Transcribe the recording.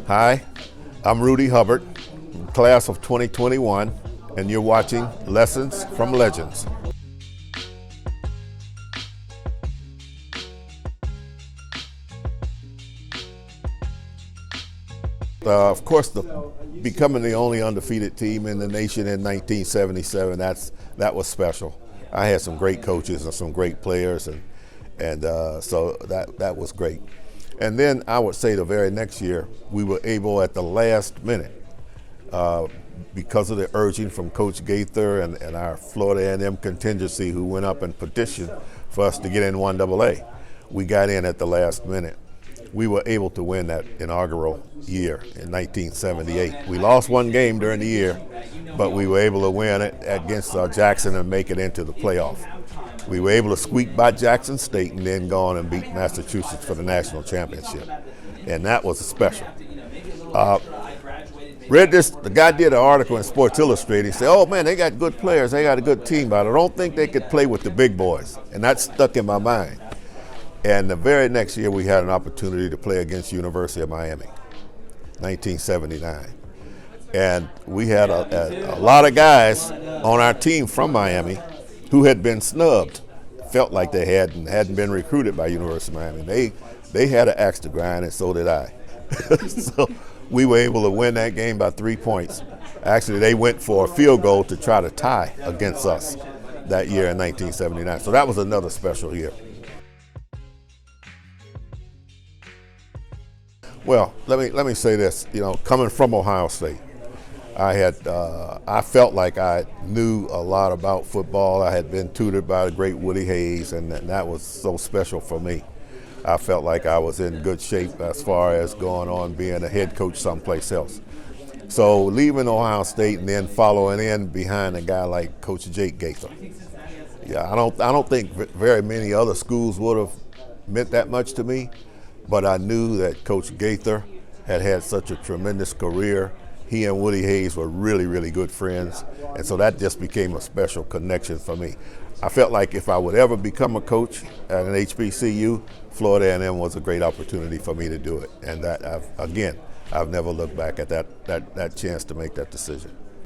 Hi, I'm Rudy Hubbard, class of 2021, and you're watching Lessons from Legends. Of course, becoming the only undefeated team in the nation in 1977, that was special. I had some great coaches and some great players, and so that was great. And then I would say the very next year, we were able at the last minute, because of the urging from Coach Gaither and our Florida A&M contingency who went up and petitioned for us to get in 1AA. We got in at the last minute. We were able to win that inaugural year in 1978. We lost one game during the year, but we were able to win it against Jackson and make it into the playoff. We were able to squeak by Jackson State and then go on and beat Massachusetts for the national championship. And that was special. Read this, the guy did an article in Sports Illustrated. He said, oh man, they got good players, they got a good team, but I don't think they could play with the big boys. And that stuck in my mind. And the very next year we had an opportunity to play against University of Miami, 1979. And we had a lot of guys on our team from Miami who had been snubbed, felt like they hadn't been recruited by University of Miami. They had an axe to grind, and so did I. So we were able to win that game by 3 points. Actually, they went for a field goal to try to tie against us that year in 1979. So that was another special year. Well, let me say this. You know, coming from Ohio State, I felt like I knew a lot about football. I had been tutored by the great Woody Hayes, and that was so special for me. I felt like I was in good shape as far as going on being a head coach someplace else. So leaving Ohio State and then following in behind a guy like Coach Gaither. Yeah, I don't think very many other schools would have meant that much to me, but I knew that Coach Gaither had such a tremendous career. He and Woody Hayes were really, really good friends, and so that just became a special connection for me. I felt like if I would ever become a coach at an HBCU, Florida A&M was a great opportunity for me to do it, and that I've never looked back at that chance to make that decision.